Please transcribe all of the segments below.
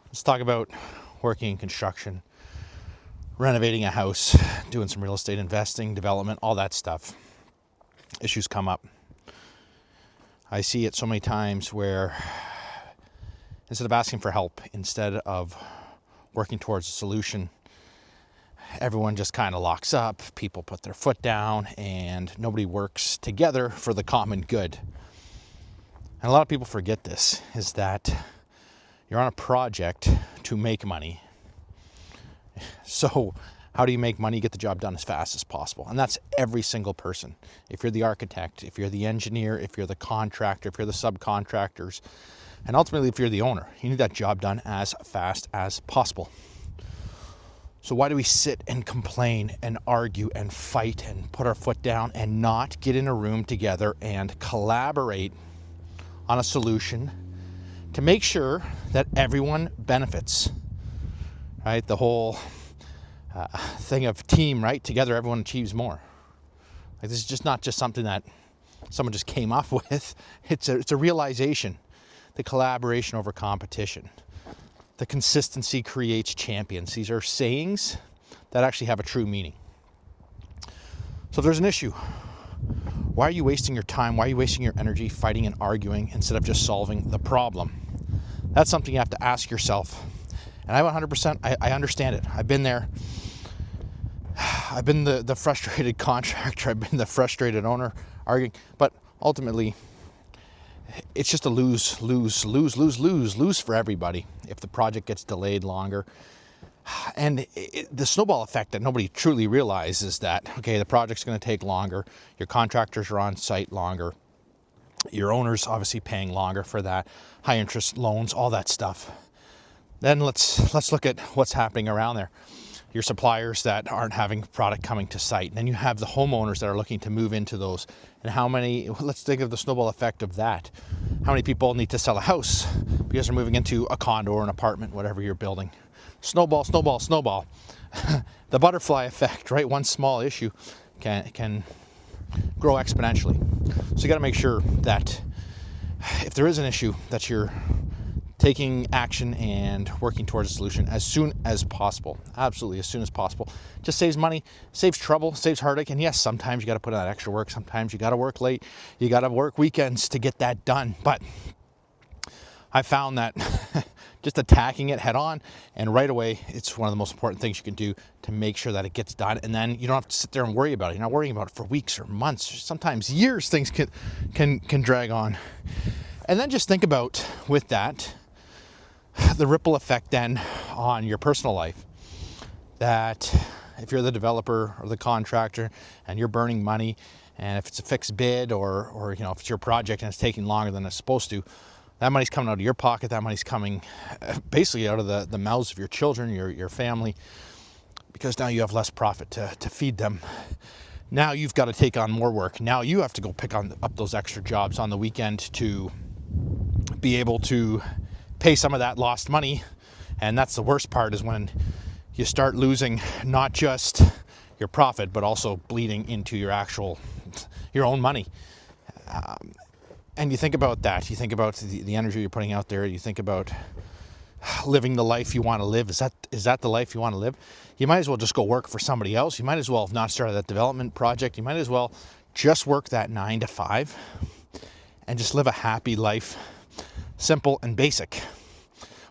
Let's talk about working in construction, renovating a house, doing some real estate investing, development, all that stuff. Issues come up. I see it so many times where instead of asking for help, instead of working towards a solution, everyone just kind of locks up, people put their foot down, and nobody works together for the common good. And a lot of people forget this, is that you're on a project to make money. So how do you make money? Get the job done as fast as possible. And that's every single person. If you're the architect, if you're the engineer, if you're the contractor, if you're the subcontractors, and ultimately if you're the owner, you need that job done as fast as possible. So why do we sit and complain and argue and fight and put our foot down and not get in a room together and collaborate on a solution to make sure that everyone benefits, right? The whole thing of team, right? Together, everyone achieves more. Like, this is just not just something that someone just came up with. It's a realization. The collaboration over competition. The consistency creates champions. These are sayings that actually have a true meaning. So if there's an issue, why are you wasting your time? Why are you wasting your energy fighting and arguing instead of just solving the problem? That's something you have to ask yourself. And I 100%, I understand it. I've been there. I've been the frustrated contractor. I've been the frustrated owner arguing. But ultimately, it's just a lose for everybody if the project gets delayed longer. And the snowball effect that nobody truly realizes is that, okay, the project's going to take longer. Your contractors are on site longer. Your owner's obviously paying longer for that. High interest loans, all that stuff. Then let's look at what's happening around there. Your suppliers that aren't having product coming to site. And then you have the homeowners that are looking to move into those. And let's think of the snowball effect of that. How many people need to sell a house because they're moving into a condo or an apartment, whatever you're building? Snowball. The butterfly effect, right? One small issue can grow exponentially. So you got to make sure that if there is an issue, that you're taking action and working towards a solution as soon as possible. Absolutely, as soon as possible. Just saves money, saves trouble, saves heartache. And yes, sometimes you got to put in that extra work. Sometimes you got to work late. You got to work weekends to get that done. But I found that just attacking it head on and right away, it's one of the most important things you can do to make sure that it gets done. And then you don't have to sit there and worry about it. You're not worrying about it for weeks or months, sometimes years. Things can drag on. And then just think about, with that, the ripple effect then on your personal life. That if you're the developer or the contractor and you're burning money, and if it's a fixed bid or if it's your project and it's taking longer than it's supposed to, that money's coming out of your pocket. That money's coming basically out of the mouths of your children, your family, because now you have less profit to feed them. Now you've got to take on more work. Now you have to go pick up those extra jobs on the weekend to be able to pay some of that lost money. And that's the worst part, is when you start losing not just your profit, but also bleeding into your own money. And you think about that. You think about the energy you're putting out there. You think about living the life you want to live. Is that the life you want to live? You might as well just go work for somebody else. You might as well have not started that development project. You might as well just work that 9 to 5 and just live a happy life. Simple and basic.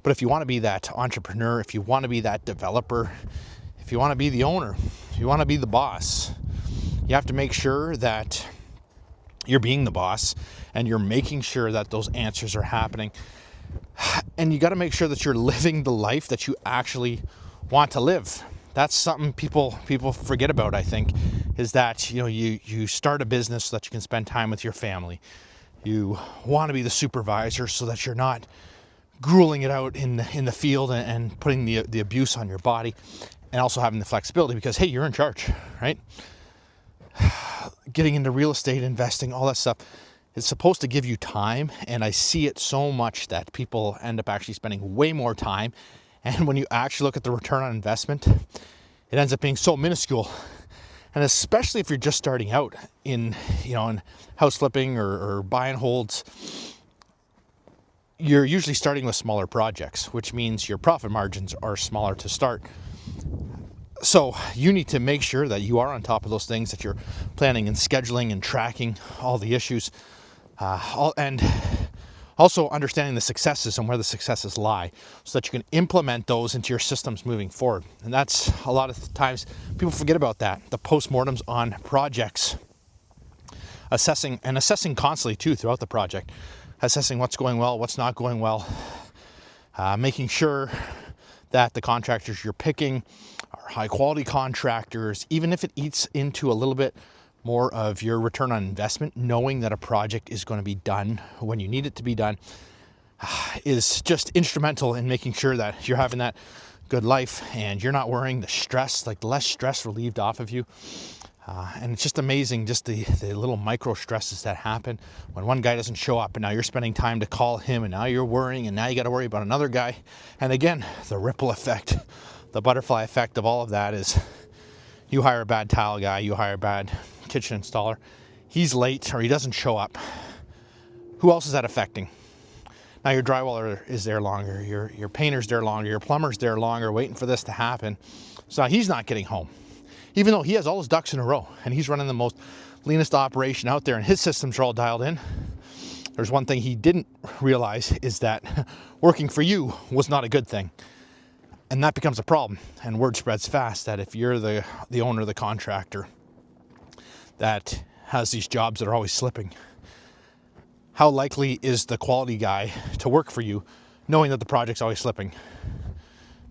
But if you want to be that entrepreneur, if you want to be that developer, if you want to be the owner, if you want to be the boss, you have to make sure that you're being the boss and you're making sure that those answers are happening. And you got to make sure that you're living the life that you actually want to live. That's something people forget about, I think, is that you start a business so that you can spend time with your family. You want to be the supervisor so that you're not grueling it out in the field and putting the abuse on your body, and also having the flexibility because, hey, you're in charge, right? Getting into real estate, investing, all that stuff, it's supposed to give you time, and I see it so much that people end up actually spending way more time, and when you actually look at the return on investment, it ends up being so minuscule. And especially if you're just starting out in house flipping or buy and holds, you're usually starting with smaller projects, which means your profit margins are smaller to start. So you need to make sure that you are on top of those things, that you're planning and scheduling and tracking all the issues, and also understanding the successes and where the successes lie, so that you can implement those into your systems moving forward. And that's a lot of times people forget about that. The post-mortems on projects, assessing constantly too throughout the project, assessing what's going well, what's not going well, making sure that the contractors you're picking are high quality contractors, even if it eats into a little bit more of your return on investment. Knowing that a project is going to be done when you need it to be done is just instrumental in making sure that you're having that good life and you're not worrying the stress, like less stress relieved off of you. And it's just amazing, just the little micro stresses that happen when one guy doesn't show up, and now you're spending time to call him, and now you're worrying, and now you got to worry about another guy. And again, the ripple effect, the butterfly effect of all of that is you hire a bad tile guy, you hire a bad kitchen installer, he's late or he doesn't show up. Who else is that affecting? Now your drywaller is there longer, your painter's there longer, your plumber's there longer waiting for this to happen. So now he's not getting home, even though he has all his ducks in a row and he's running the most leanest operation out there and his systems are all dialed in. There's one thing he didn't realize, is that working for you was not a good thing. And that becomes a problem, and word spreads fast that if you're the owner, the contractor that has these jobs that are always slipping, how likely is the quality guy to work for you knowing that the project's always slipping?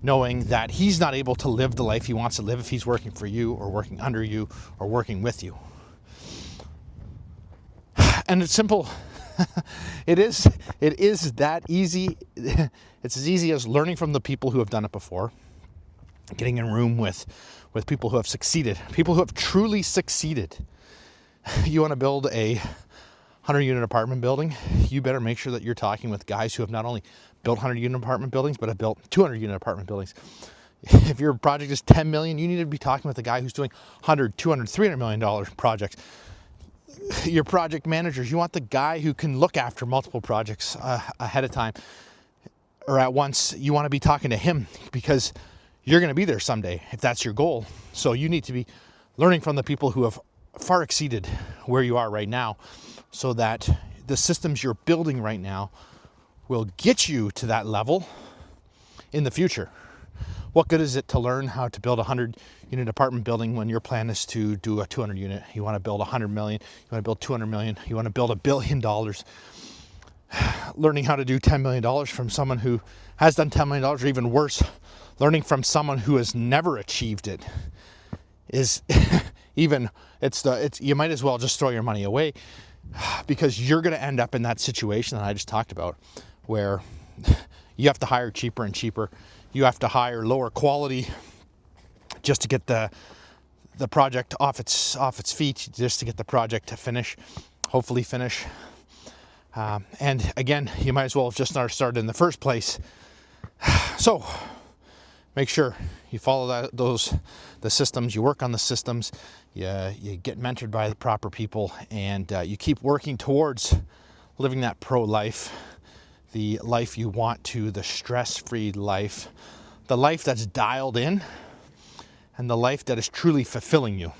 Knowing that he's not able to live the life he wants to live if he's working for you or working under you or working with you. And it's simple. It is that easy. It's as easy as learning from the people who have done it before, getting in a room with people who have succeeded, people who have truly succeeded. You want to build a 100-unit apartment building, you better make sure that you're talking with guys who have not only built 100-unit apartment buildings, but have built 200-unit apartment buildings. If your project is $10 million, you need to be talking with a guy who's doing $100, $200, $300 million projects. Your project managers, you want the guy who can look after multiple projects ahead of time or at once. You want to be talking to him because you're going to be there someday if that's your goal. So you need to be learning from the people who have far exceeded where you are right now, so that the systems you're building right now will get you to that level in the future. What good is it to learn how to build a 100-unit apartment building when your plan is to do a 200-unit? You want to build 100 million, you want to build 200 million, you want to build $1 billion. Learning how to do $10 million from someone who has done $10 million, or even worse, learning from someone who has never achieved it, is even, you might as well just throw your money away, because you're going to end up in that situation that I just talked about, where you have to hire cheaper and cheaper. You have to hire lower quality just to get the project off its feet, just to get the project to finish, hopefully finish. And again, you might as well have just not started in the first place. So make sure you follow the systems, you work on the systems, you get mentored by the proper people, and you keep working towards living that pro life, the life you want to, the stress-free life, the life that's dialed in, and the life that is truly fulfilling you.